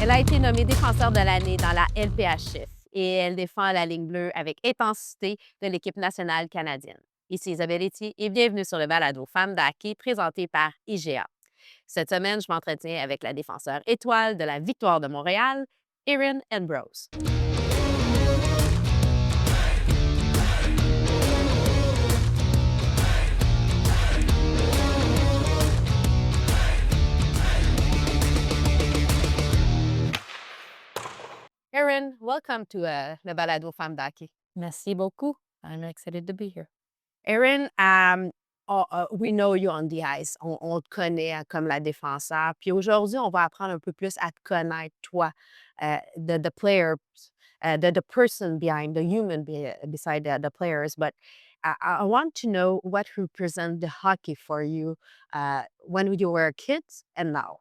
Elle a été nommée défenseur de l'année dans la LPHF et elle défend la ligne bleue avec intensité de l'équipe nationale canadienne. Ici Isabelle et bienvenue sur le balado Femme d'hockey présenté par IGA. Cette semaine, je m'entretiens avec la défenseur étoile de la Victoire de Montréal, Erin Ambrose. Erin, welcome to the balado Femme d'hockey. Merci beaucoup. I'm excited to be here. Erin, we know you on the ice. On te connaît comme la défenseur. Puis aujourd'hui, on va apprendre un peu plus à te connaître, toi, the players, the person behind, the human beside the players. But I want to know what represents the hockey for you when you were a kid and now.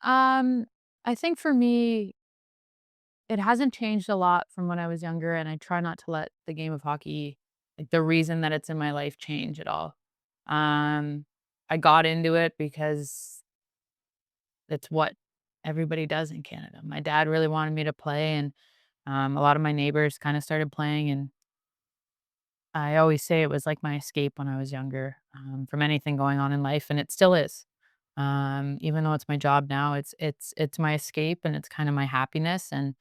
I think for me, it hasn't changed a lot from when I was younger, and I try not to let the game of hockey, like the reason that it's in my life, change at all. I got into it because it's what everybody does in Canada. My dad really wanted me to play, and a lot of my neighbors kind of started playing, and I always say it was like my escape when I was younger from anything going on in life, and it still is. Even though it's my job now, it's my escape and it's kind of my happiness. And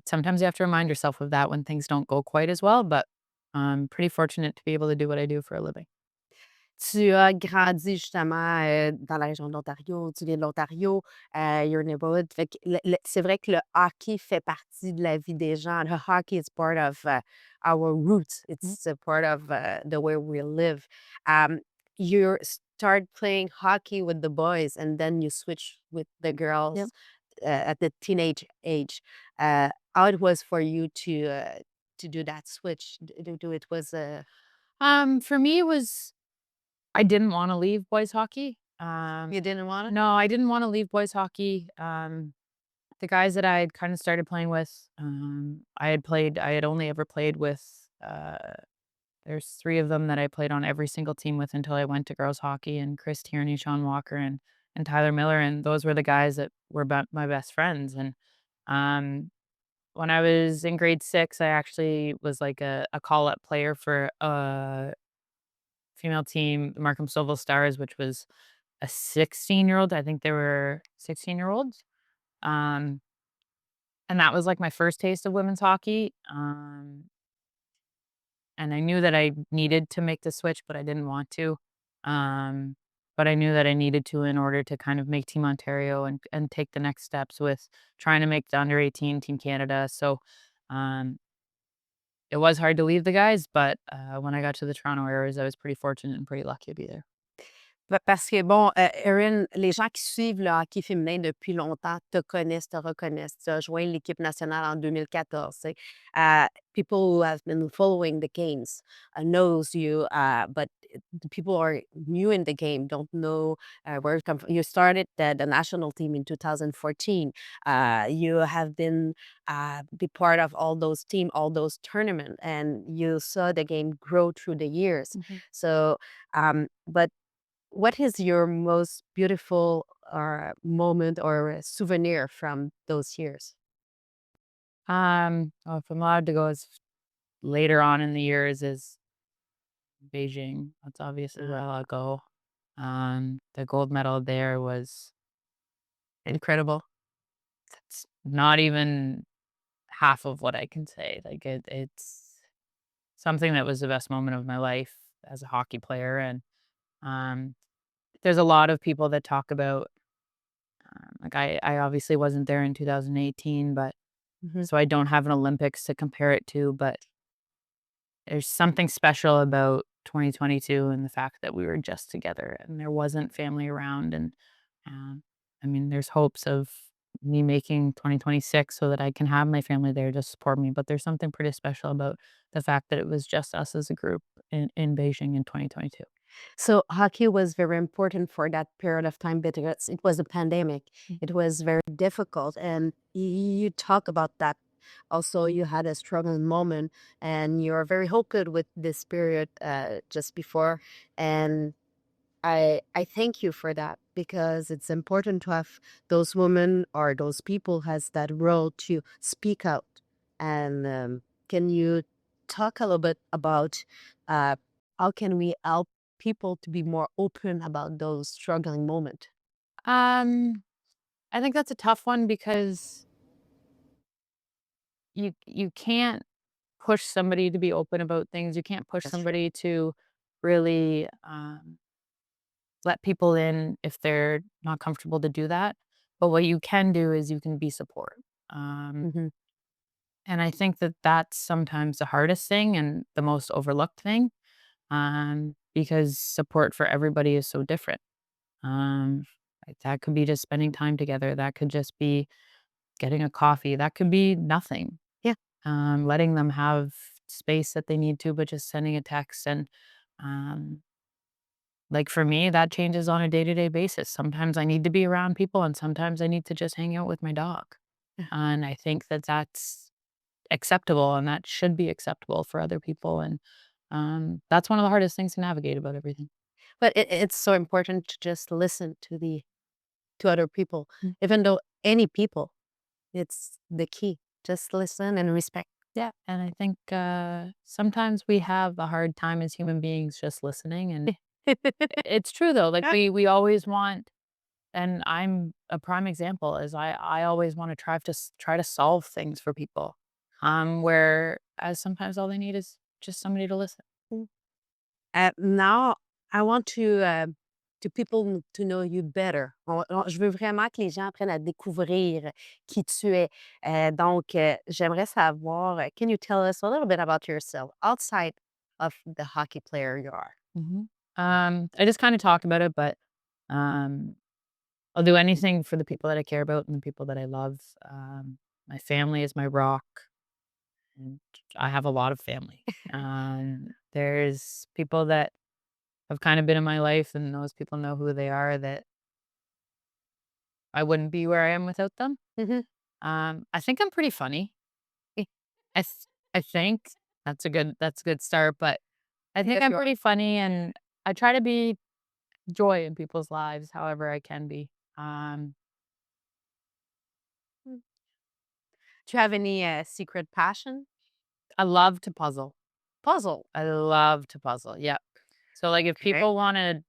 sometimes you have to remind yourself of that when things don't go quite as well. But I'm pretty fortunate to be able to do what I do for a living. Tu as grandi justement dans la région de l'Ontario, tu viens de l'Ontario, you're a neighborhood. Fait que c'est vrai que le hockey fait partie de la vie des gens. Le hockey is part of our roots. It's a part of the way we live. You start playing hockey with the boys and then you switch with the girls Yep. At the teenage age. How it was for you to do that switch? It was For me, it was I didn't want to leave boys hockey. you didn't want it? No, I didn't want to leave boys hockey. The guys that I had kind of started playing with, I had only ever played with, there's three of them that I played on every single team with until I went to girls hockey, and Chris Tierney, Sean Walker, and Tyler Miller. And those were the guys that were my best friends. And um, when I was in grade 6, I actually was like a call up player for a female team, the Markham Stouffville Stars, which was a 16-year-old. I think they were 16-year-olds. Um, and that was like my first taste of women's hockey. And I knew that I needed to make the switch, but I didn't want to. Um, but I knew that I needed to in order to kind of make Team Ontario and take the next steps with trying to make the under 18 Team Canada. So um, it was hard to leave the guys, but when I got to the Toronto Areas, I was pretty fortunate and pretty lucky to be there. Parce que bon, Erin, les gens qui suivent le hockey féminin depuis longtemps te connaissent, te reconnaissent. Tu as joint l'équipe nationale en 2014, tu sais. People who have been following the games knows you, but the people who are new in the game don't know where it comes from. You started the national team in 2014. You have been be part of all those teams, all those tournaments, and you saw the game grow through the years. So, but what is your most beautiful moment or souvenir from those years? Well, if I'm allowed to go as later on in the years is Beijing. That's obviously where I'll go. The gold medal there was incredible. It's not even half of what I can say. Like it's something that was the best moment of my life as a hockey player. And um, there's a lot of people that talk about like I obviously wasn't there in 2018, but so I don't have an Olympics to compare it to. But there's something special about 2022 and the fact that we were just together and there wasn't family around. And I mean, there's hopes of me making 2026 so that I can have my family there to support me. But there's something pretty special about the fact that it was just us as a group in Beijing in 2022. So hockey was very important for that period of time because it was a pandemic. It was very difficult, and you talk about that. Also, you had a struggling moment, and you're very hopeful with this period just before. And I thank you for that. because it's important to have those women or those people has that role to speak out. And can you talk a little bit about uh, how can we help people to be more open about those struggling moments? Um, I think that's a tough one because you can't push somebody to be open about things. You can't push That's true. somebody to really let people in if they're not comfortable to do that. But what you can do is you can be support. Um, Hmm. and I think that that's sometimes the hardest thing and the most overlooked thing, because support for everybody is so different. Um, like that could be just spending time together. That could just be getting a coffee. That could be nothing. Yeah. Letting them have space that they need to, but just sending a text. And um, like for me, that changes on a day to day basis. Sometimes I need to be around people, and sometimes I need to just hang out with my dog. Yeah. And I think that that's acceptable, and that should be acceptable for other people. And that's one of the hardest things to navigate about everything. But it's so important to just listen to the to other people, Mm. even though any people. It's the key. Just listen and respect. Yeah, and I think sometimes we have a hard time as human beings just listening, and it's true though. Like we always want, and I'm a prime example, is I always want to try to solve things for people, where as sometimes all they need is just somebody to listen. Now, I want to people to know you better. Je veux vraiment que les gens apprennent à découvrir qui tu es. Donc, j'aimerais savoir, can you tell us a little bit about yourself outside of the hockey player you are? Mhm. I just kind of talked about it, but um, I'll do anything for the people that I care about and the people that I love. My family is my rock, and I have a lot of family. There's people that have kind of been in my life, and those people know who they are. That I wouldn't be where I am without them. Mhm. I think I'm pretty funny. Eh, I th- I think that's a good start, but I think yes, I'm you are. pretty funny, and I try to be joy in people's lives however I can be. Um, Mm. Do you have any secret passion? I love to puzzle. Puzzle. I love to puzzle. Yep. So like if Okay. people wanted,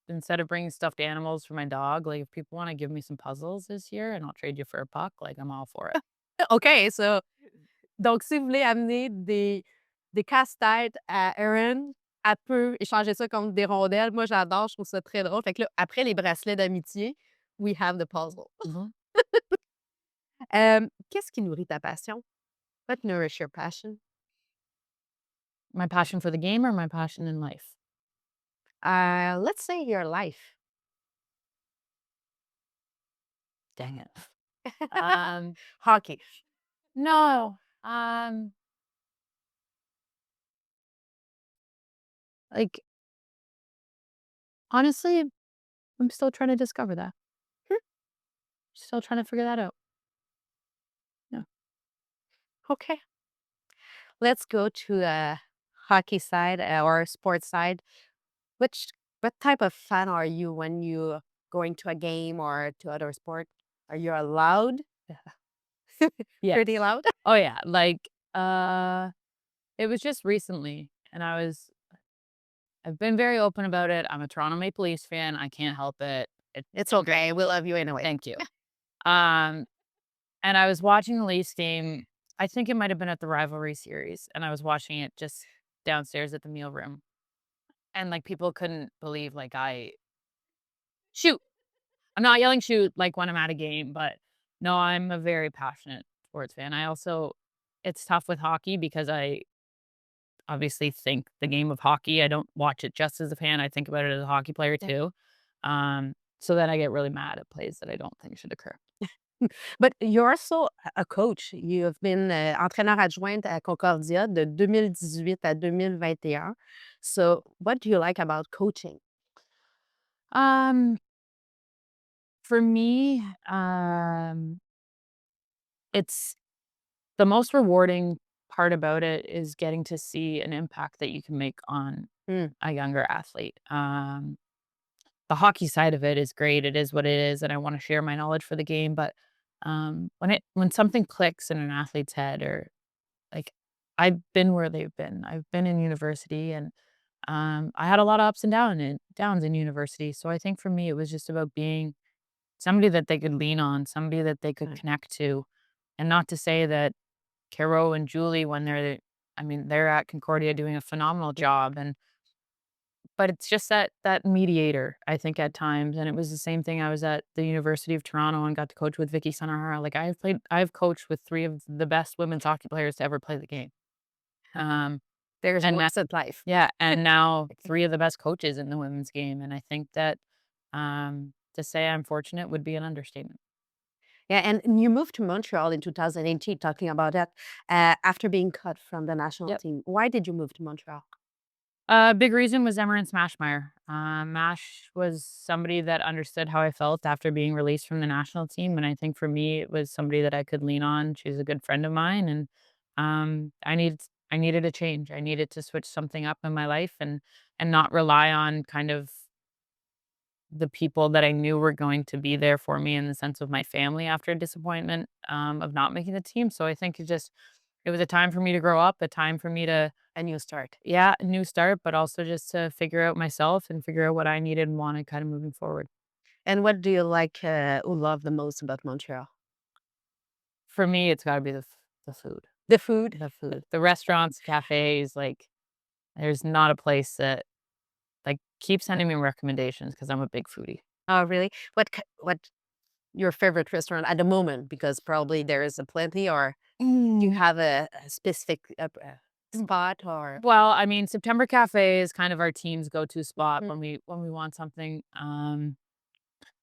instead of bringing stuffed animals for my dog, like if people want to give me some puzzles this year and I'll trade you for a puck, like I'm all for it. OK, so, donc, si vous voulez amener des casse-têtes à Erin, elle peut échanger ça contre des rondelles. Moi, j'adore, je trouve ça très drôle. Fait que là, après les bracelets d'amitié, we have the puzzle. Mhm. Qu'est-ce qui nourrit ta passion? What nourish your passion? My passion for the game or my passion in life? Let's say your life. Dang it. Um, Hockey. no. Like honestly, I'm still trying to discover that. Hmm, Still trying to figure that out. Yeah. OK. Let's go to the hockey side, or sports side. Which what type of fan are you when you going to a game or to other sport? Are you loud? Yes. Pretty loud? Oh yeah. Like it was just recently and I've been very open about it. I'm a Toronto Maple Leafs fan. I can't help it. It's okay. We love you anyway. Thank you. Um, and I was watching the Leafs game. I think it might have been at the rivalry series, and I was watching it just downstairs at the meal room. And like people couldn't believe like I shoot. I'm not yelling shoot like when I'm at a game, but no, I'm a very passionate sports fan. I also it's tough with hockey because I obviously think the game of hockey. I don't watch it just as a fan. I think about it as a hockey player Yeah. too. So then I get really mad at plays that I don't think should occur. But you're also a coach. You have been entraîneur adjointe à Concordia de 2018 à 2021. So what do you like about coaching? Um, for me, it's the most rewarding part about it is getting to see an impact that you can make on Mm. a younger athlete. the hockey side of it is great. It is what it is, and I wanna share my knowledge for the game, but, when something clicks in an athlete's head or, like, I've been where they've been. I've been in university and, I had a lot of ups and downs in university, so I think for me, it was just about being somebody that they could lean on, somebody that they could Right. connect to, and not to say that Caro and Julie, when they're at Concordia doing a phenomenal job, but it's just that mediator, I think, at times, and it was the same thing. I was at the University of Toronto and got to coach with Vicky Sonahara. Like, I've coached with 3 of the best women's hockey players to ever play the game. Um, There's and worse at life. yeah, and now 3 of the best coaches in the women's game, and I think that, to say I'm fortunate would be an understatement. Yeah, and you moved to Montreal in 2018, talking about that, after being cut from the national Yep. team. Why did you move to Montreal? Big reason was Emma Smashmeyer. Mash was somebody that understood how I felt after being released from the national team, and I think for me, it was somebody that I could lean on. She was a good friend of mine, and I needed a change. I needed to switch something up in my life and not rely on kind of the people that I knew were going to be there for me in the sense of my family after a disappointment of not making the team. So I think it was a time for me to grow up, a time for me to A new start. yeah, a new start, but also just to figure out myself and figure out what I needed and wanted kind of moving forward. And what do you like, or love the most about Montreal? For me, it's gotta be the food. The food? The food. The restaurants, cafes, like, there's not a place that like, keep sending me recommendations because 'cause I'm a big foodie. Oh, really? What your favorite restaurant at the moment? Because probably there is a plenty, or do you Mm. have a specific, spot or Well, I mean, September Cafe is kind of our team's go-to spot mm, when we want something,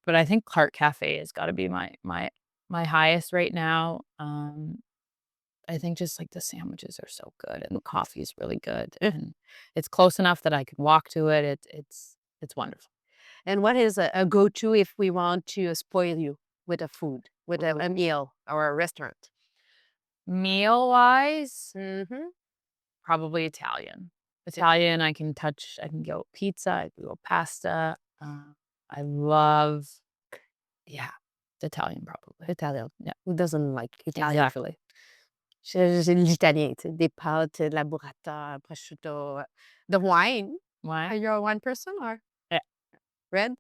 but I think Clark Cafe has gotta be my highest right now. I think just, like, the sandwiches are so good and the coffee is really good, eh, and it's close enough that I could walk to it. It's wonderful. and what is a go-to if we want to spoil you with a food, with a Ooh. meal or a restaurant? Meal-wise, Mhm. probably Italian. Italian, I can go pizza, I can go pasta, I love yeah, Italian probably. Italian. Yeah, Who doesn't like Italian food? exactly. J'ai l'italien, tu sais, des pâtes, de la burrata, prosciutto, the wine. Why? Are you a wine person or Yeah, red?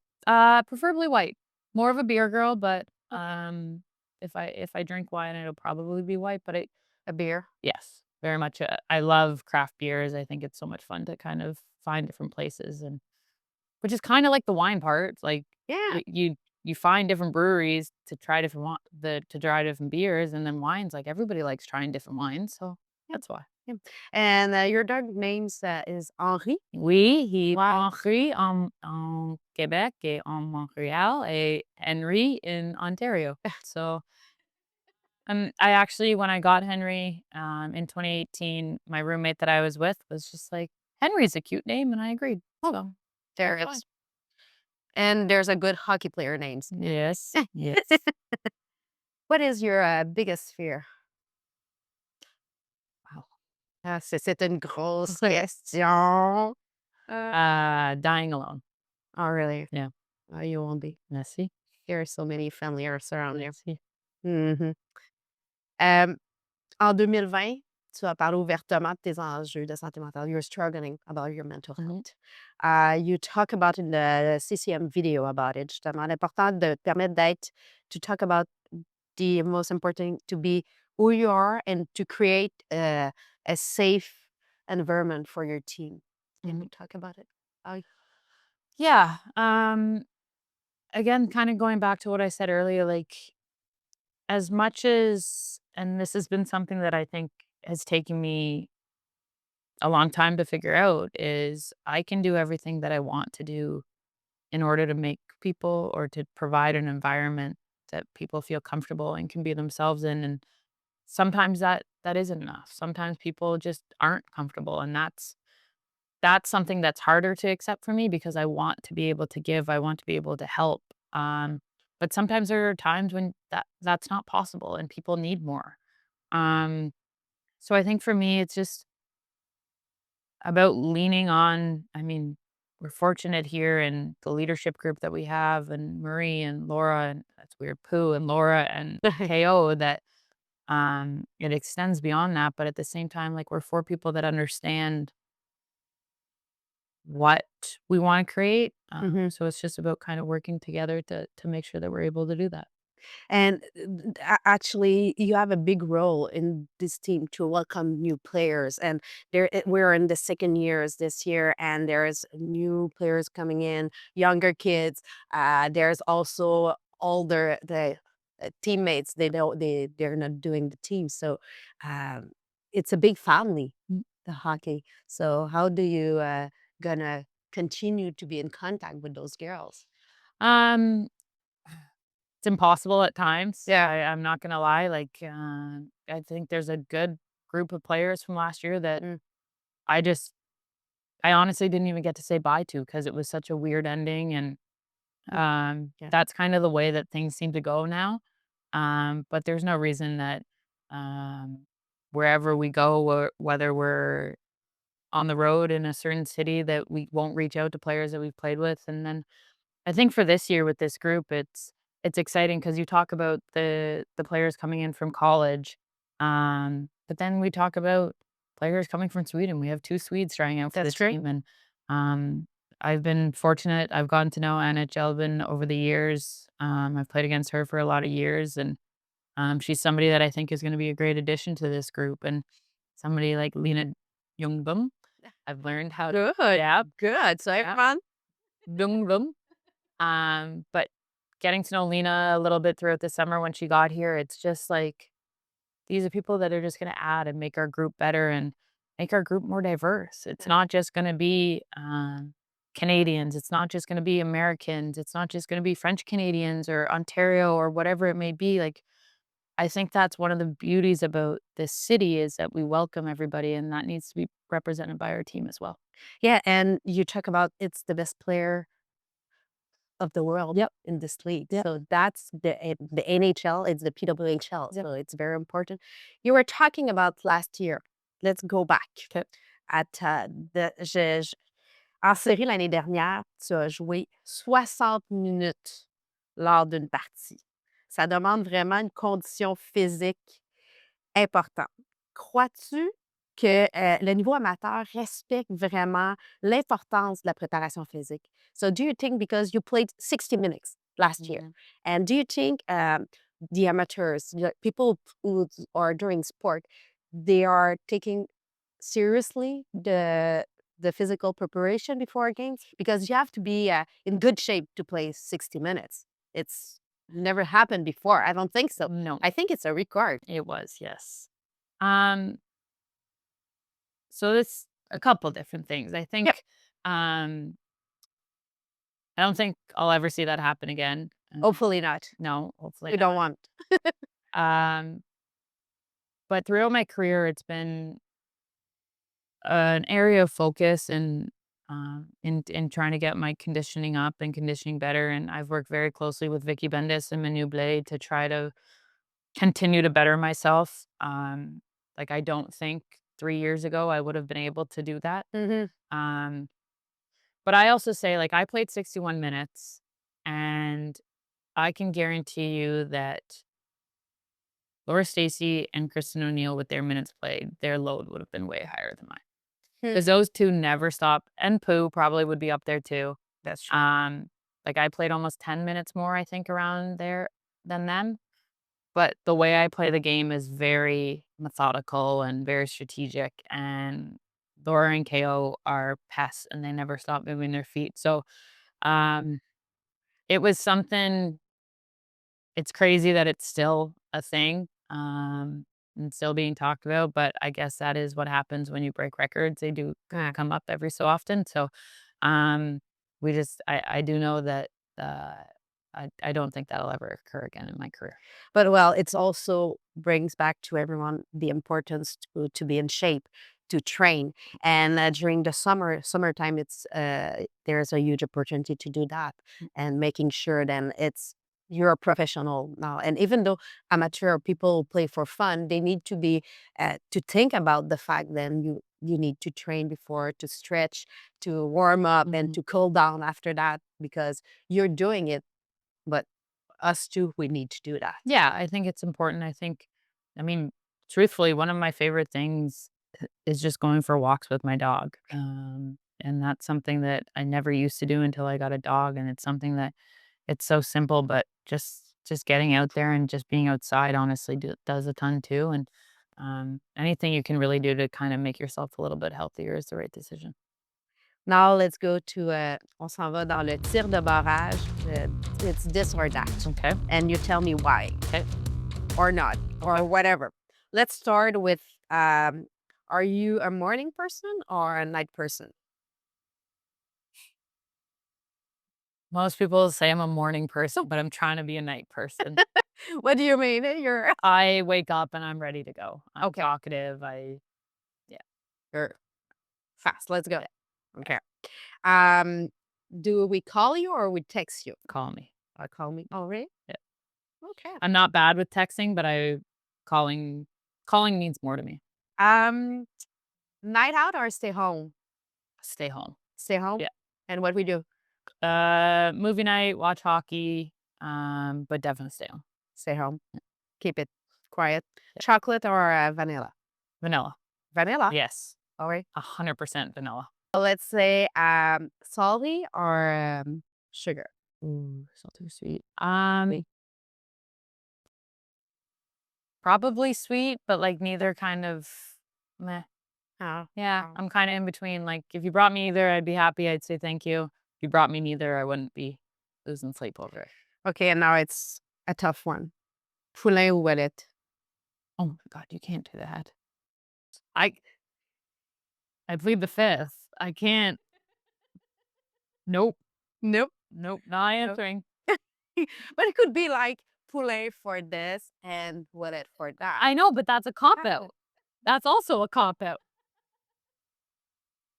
preferably white. More of a beer girl, but, Oh, if I drink wine, it'll probably be white, but a beer. yes, very much, I love craft beers. I think it's so much fun to kind of find different places and which is kinda like the wine part, like, Yeah. you find different breweries to try to try different beers, and then wines, like, everybody likes trying different wines, so Yeah, that's why. yeah. And, your dog names, is Henri? Oui, il est Why? Henri en Québec et en Montréal et Henry in Ontario. So, I actually when I got Henry, in 2018, my roommate that I was with was just like, "Henry's a cute name," and I agreed, Oh, so there that's fine. is. And there's a good hockey player names. Yes, yes. What is your, biggest fear? Wow. Ah, c'est une grosse question. Dying alone. Oh, really? Yeah. Oh, you won't be. Merci, There are so many familiars around you. merci. Mhm. Hem, en 2020, tu as parlé ouvertement de tes enjeux de santé mentale. You're struggling about your mental Mhm, health. You talk about in the CCM video about it, justement, l'important de te permettre d'être to talk about the most important to be who you are and to create a safe environment for your team. Can mhm. you talk about it? Oh, Yeah, again, kinda going back to what I said earlier, like, as much as and this has been something that I think has taken me a long time to figure out, is I can do everything that I want to do in order to make people or to provide an environment that people feel comfortable and can be themselves in, and sometimes that isn't enough. Sometimes people just aren't comfortable, and that's something that's harder to accept for me because I want to be able to give, I want to be able to help, but sometimes there are times when that's not possible and people need more. Um, so I think for me, it's just about leaning on I mean, we're fortunate here in the leadership group that we have, and Marie and Laura, and that's weird, Pooh and Laura and KO, that it extends beyond that. But at the same time, like, we're 4 people that understand what we want to create. Mhm. So it's just about kind of working together to make sure that we're able to do that. And actually, you have a big role in this team to welcome new players. And we're in the second years this year, and there's new players coming in, younger kids. There's also older teammates. They're not doing the team, so um, it's a big family, the hockey. So how do you gonna continue to be in contact with those girls? Um, it's impossible at times. Yeah. I'm not gonna lie. Like, I think there's a good group of players from last year that Mm, I just I honestly didn't even get to say bye to because it was such a weird ending, and mm, yeah, that's kind of the way that things seem to go now. But there's no reason that um, wherever we go, whether we're on the road in a certain city, that we won't reach out to players that we've played with. And then I think for this year with this group, it's exciting because you talk about the players coming in from college, but then we talk about players coming from Sweden. We have 2 Swedes trying out for the that's true. team, and um, I've been fortunate. I've gotten to know Anna Jelvin over the years. I've played against her for a lot of years, and she's somebody that I think is going to be a great addition to this group. And somebody like Lena Ljungboom, I've learned how to, Good, yeah, good. So yeah, everyone, Ljungboom. But getting to know Lena a little bit throughout the summer when she got here, it's just like these are people that are just gonna add and make our group better and make our group more diverse. It's yeah. not just gonna be Canadians, it's not just gonna be Americans, it's not just gonna be French Canadians or Ontario or whatever it may be. Like, I think that's one of the beauties about this city is that we welcome everybody, and that needs to be represented by our team as well. Yeah, and you talk about it's the best player of the world Yep. in this league. Yep. So that's the NHL, it's the PWHL. Yep. So it's very important. You were talking about last year. Let's go back. 'Kay. At en série l'année dernière, tu as joué 60 minutes lors d'une partie. Ça demande vraiment une condition physique important. Crois-tu que, le niveau amateur respecte vraiment l'importance de la préparation physique? So do you think because you played 60 minutes last year, Mhm. and do you think, the amateurs, the people who are doing sport, they are taking seriously the physical preparation before a game? Because you have to be, in good shape to play 60 minutes. It's never happened before. I don't think so. No, I think it's a record. it was, yes. Um, so this a couple different things. I Yep. think, I don't think I'll ever see that happen again. Hopefully not. No, hopefully We don't want. not. But throughout my career, it's been an area of focus and in trying to get my conditioning up and conditioning better. And I've worked very closely with Vicky Bendis and Manu Blade to try to continue to better myself. Like, I don't think 3 years ago I would have been able to do that. Mhm. Um, but I also say, like, I played 61 minutes, and I can guarantee you that Laura Stacy and Kristen O'Neill, with their minutes played, their load would have been way higher than mine. Hmm, 'Cause those 2 never stop, and Pooh probably would be up there too. that's true. Um, like, I played almost 10 minutes more, I think, around there than them, but the way I play the game is very methodical and very strategic, and Laura and KO are pests, and they never stop moving their feet. So, um, it was something. It's crazy that it's still a thing, and still being talked about, but I guess that is what happens when you break records. They do Yeah. come up every so often. So, um, I do know that, uh, I don't think that'll ever occur again in my career. But well, it's also brings back to everyone the importance to be in shape, to train. And during the summertime, it's there's a huge opportunity to do that and making sure then it's you're a professional now. And even though amateur people play for fun, they need to be to think about the fact then you need to train before, to stretch, to warm up, and to cool down after that because you're doing it. But us too, we need to do that. Yeah, I think it's important. I mean, truthfully, one of my favorite things is just going for walks with my dog. And that's something that I never used to do until I got a dog. And it's something that it's so simple, but just getting out there and just being outside honestly does a ton too. And anything you can really do to kind of make yourself a little bit healthier is the right decision. Now let's go to, on s'en va dans le tir de barrage. It's this or that. Okay. And you tell me why. Okay. Or not, or whatever. Let's start with, are you a morning person or a night person? Most people say I'm a morning person, but I'm trying to be a night person. What do you mean? You're I wake up and I'm ready to go. I'm okay. talkative. Yeah. You're fast. Let's go. Yeah. Okay. Um, do we call you or we text you? Call me. Call me. Oh, really? Yeah. Okay. I'm not bad with texting, but calling calling means more to me. Um, night out or stay home? Stay home. Stay home. Yeah. And what we do? Movie night, watch hockey, but definitely stay home. Stay home. Keep it quiet. Chocolate or vanilla? Vanilla. Vanilla. Yes. All right. 100% vanilla. Let's say salty or sugar. Ooh, salty or sweet. Sweet. Probably sweet, but like neither kind of meh. Oh, Yeah, oh. I'm kind of in between. Like if you brought me either, I'd be happy. I'd say thank you. If you brought me neither, I wouldn't be losing sleep over it. Okay, and now it's a tough one. Poulain ou Ouellet? Oh my God, you can't do that. I I plead the fifth. I can't. Nope. Nope. Nope. Not Nope. answering. But it could be like poulet for this and Ouellet for that. I know, but that's a cop out. That's also a cop out.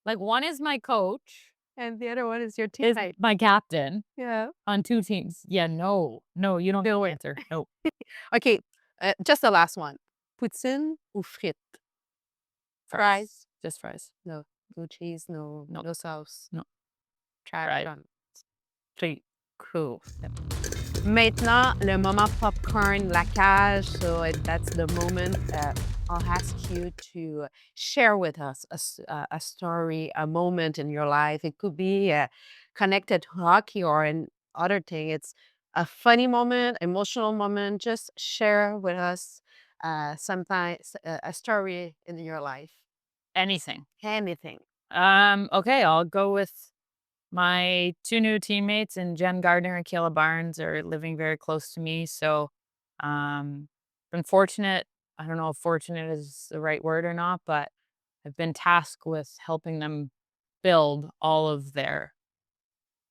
Like one is my coach, And the other one is your is teammate. my captain Yeah. on 2 teams. Yeah, no. No, you don't No. answer. No. Okay, just the last one. Poutine ou frites? Fries? Just fries. No. No cheese, no No. no sauce. No. Trash Right. on. Sweet. Cool. Maintenant, le moment popcorn, la cage. So that's the moment. I'll ask you to share with us a story, a moment in your life. It could be connected to hockey or an other thing. It's a funny moment, emotional moment. Just share with us sometimes a story in your life. Anything. Anything. Okay, I'll go with my 2 new teammates, and Jen Gardner and Kayla Barnes are living very close to me. So, um, been fortunate. I don't know if fortunate is the right word or not, but I've been tasked with helping them build all of their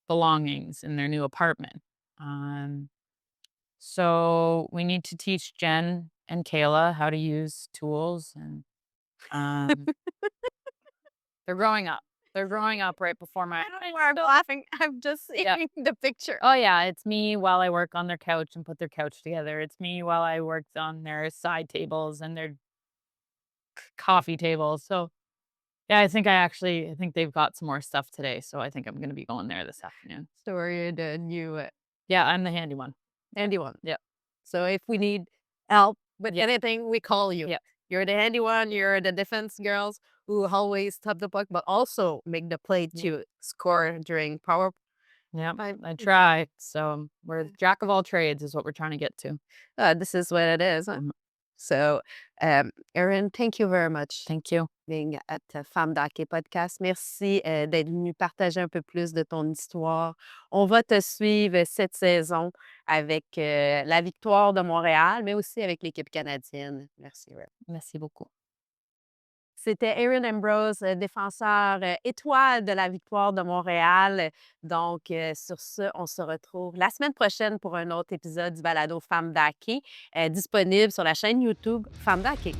belongings in their new apartment. Um, so we need to teach Jen and Kayla how to use tools, and um, they're growing up. They're growing up right before my I don't know why I'm laughing. I'm just seeing Yeah. the picture. Oh, yeah, it's me while I work on their couch and put their couch together. It's me while I worked on their side tables and their coffee tables. So, yeah, I think they've got some more stuff today, so I think I'm gonna be going there this afternoon. So we're the new Yeah, I'm the handy one. handy one. Yeah. So if we need help with Yeah. anything, we call you. Yeah. You're the handy one. You're the defense girls who always top the puck, but also make the play Yeah. to score during power. Yep, Time. I try. So, we're jack of all trades is what we're trying to get to. This is what it is. Huh? Mhm. So, Erin, thank you very much Thank you. being at Femme d'Hockey Podcast. Merci d'être venue partager un peu plus de ton histoire. On va te suivre cette saison avec la Victoire de Montréal, mais aussi avec l'équipe canadienne. Merci, Erin. Merci beaucoup. C'était Erin Ambrose, défenseur étoile de la Victoire de Montréal. Donc, sur ce, on se retrouve la semaine prochaine pour un autre épisode du balado Femme d'Hockey, disponible sur la chaîne YouTube Femme d'Hockey.